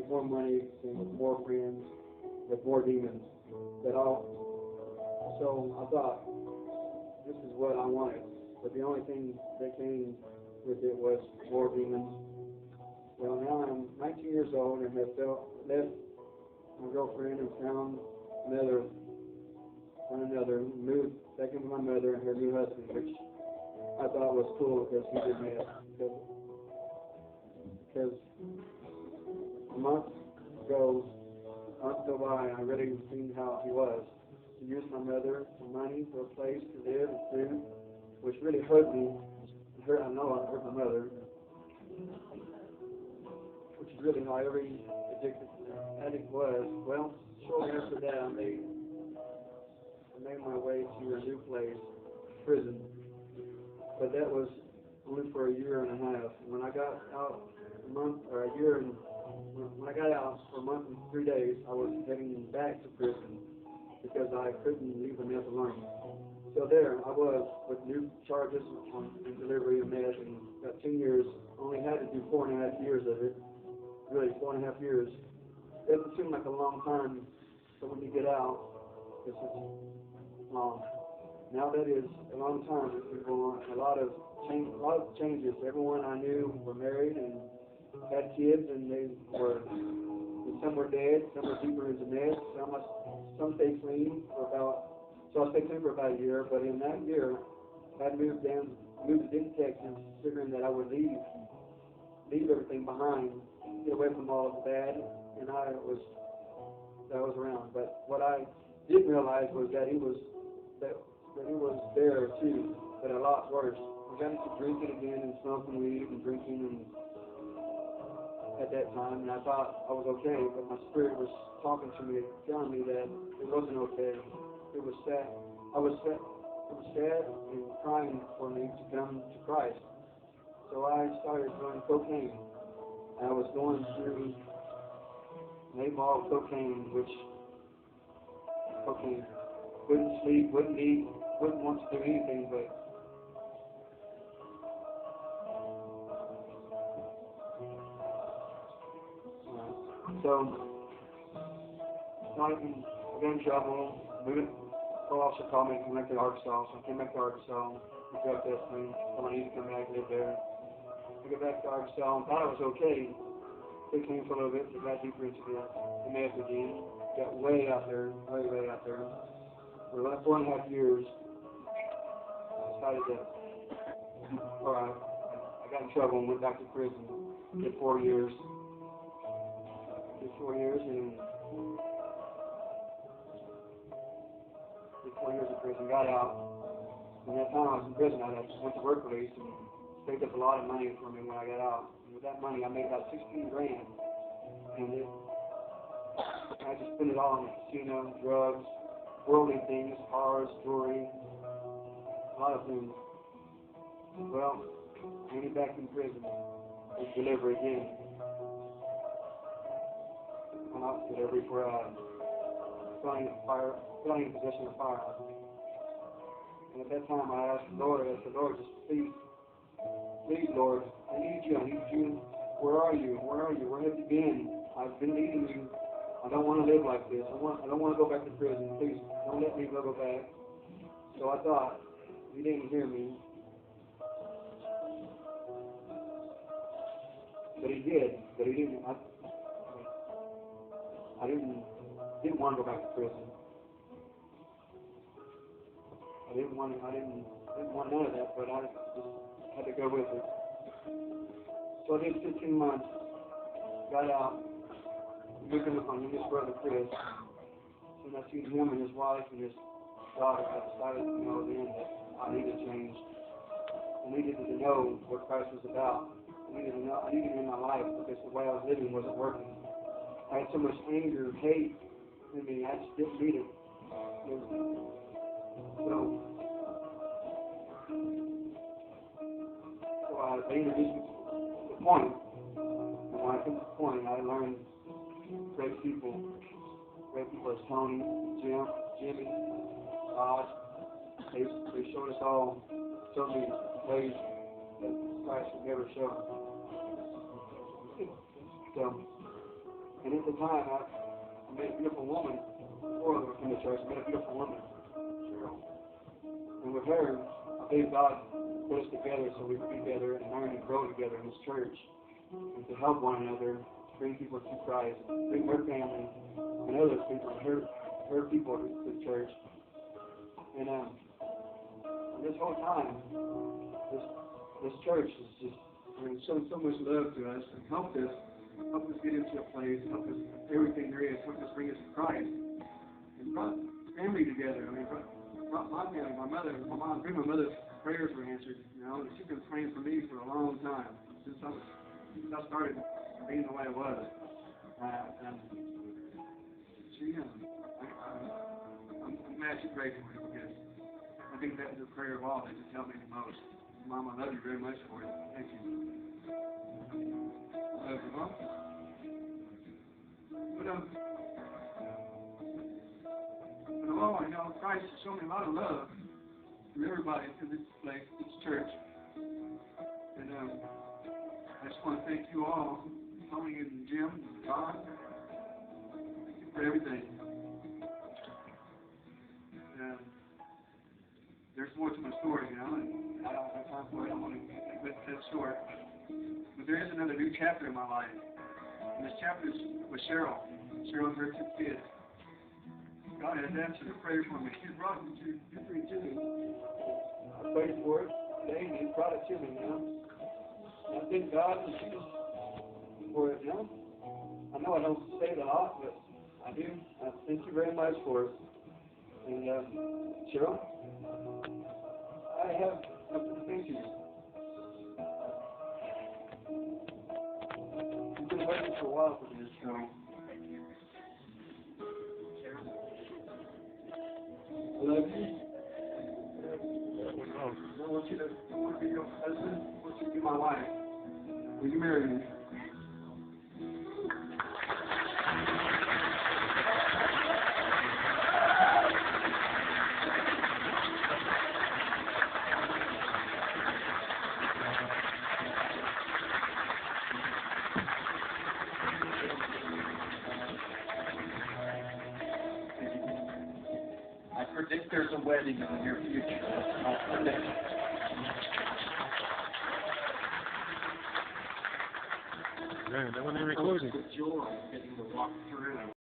more money, came with more friends, with more demons. That all. So I thought, this is what I wanted. But the only thing that came with it was more demons. Well, now I'm 19 years old and have left my girlfriend and found another, moved back in with my mother and her new husband, which I thought was cool because he did mess. Because a month go by, and I really seen how he was. He used my mother for money, for a place to live and food, which really hurt me. I know I hurt my mother, which is really how every addicted addict was. Well, shortly after that, I made my way to a new place, prison. But that was only for a year and a half. When I got out when I got out for a month and 3 days, I was heading back to prison because I couldn't leave the meth alone. So there I was with new charges on delivery of meth, and got 10 years. Only had to do 4.5 years of it. Really, 4.5 years. It doesn't seem like a long time, but when you get out, it's long. Now that is a long time. People, a lot of changes. Everyone I knew were married and had kids, and some were dead, some were deeper into meth, some stayed clean for about. So I stayed clean for about a year, but in that year, I moved into Texas, figuring that I would leave everything behind, get away from all of the bad, and I was around. But what I didn't realize was that he was there too, but a lot worse. I got into drinking again and smoking weed and drinking and at that time, and I thought I was okay, but my spirit was talking to me, telling me that it wasn't okay. It was sad. It was sad and crying for me to come to Christ. So I started doing cocaine. I was going through an 8-ball of cocaine, wouldn't sleep, wouldn't eat, wouldn't want to do anything but. So, I got in trouble. Parole officer called me to come back to Arkansas. So I came back to Arkansas. The drug test me. So I needed to come back and live there. I got back to Arkansas and thought it was okay. It came for a little bit. So got deeper into the meth again. Got way out there. Way out there. For about 4.5 years, I decided that, alright, I got in trouble and went back to prison. Did 4 years. Did 4 years and did 4 years in prison, got out. And that time I was in prison, I went to work release and saved up a lot of money for me when I got out. And with that money, I made about 16 grand. And I just spent it all on the casino, drugs, worldly things, cars, jewelry, a lot of things. Well, I ended back in prison and deliver again. Went out to delivery for felony in possession of firearm. And at that time I asked the Lord, just please, Lord, I need you. Where are you? Where have you been? I've been needing you. I don't want to live like this. I don't want to go back to prison. Please, don't let me go back. So I thought, he didn't hear me. But he did. But he didn't. I didn't want to go back to prison. I didn't want none of that, but I just had to go with it. So I did 15 months, got out, moved in with my youngest brother, Chris. And I seen him and his wife and his daughter. I decided to know then that I needed change. I needed to know what Christ was about. I needed it in my life because the way I was living wasn't working. I had so much anger, hate in me, I just didn't need it. So I introduced me to the point. And when I came to the point, I learned great people. Great people as Tony, Jim, Jimmy, Rod. They showed us all so many ways that Christ would never show. So And at the time, I met a beautiful woman, before I was in the church, I met a beautiful woman, Cheryl. And with her, I believe God put us together so we could be together and learn and grow together in this church, and to help one another, bring people to Christ, bring her family and other people, her people to the church. And this whole time, this church is just shown so much love to us and helped us get into a place, helped us everything there is, helped us bring us to Christ, and brought family together. I mean, brought my family, my mother, my mom, my mother's prayers were answered. You know, and she's been praying for me for a long time since I started being the way I was. And I'm glad she prayed for me, because I think that was the prayer of all that just helped me the most. Mom, I love you very much for it. Thank you. I love you, Mom. But I know Christ has shown me a lot of love from everybody in this place, this church. And I just want to thank you all, Tony and Jim and John, for everything. And there's more to my story, you know, and I don't have time for it. I want to keep it short. But there is another new chapter in my life. And this chapter is with Cheryl. Cheryl and her 2 kids. God has answered a prayer for me. He's brought them to me. I prayed for it today, and He brought it to me, you know. I thank God for it, you know. I know I don't say it a lot, but I do. I thank you very much for it. And Cheryl, I have something to thank you. You've been waiting for a while for this, so. I love you. I want you to be your husband. I want you to be my wife. Will you marry me? I predict there's a wedding in the near future. I predict. Man, that wasn't recording. The joy of getting to walk through.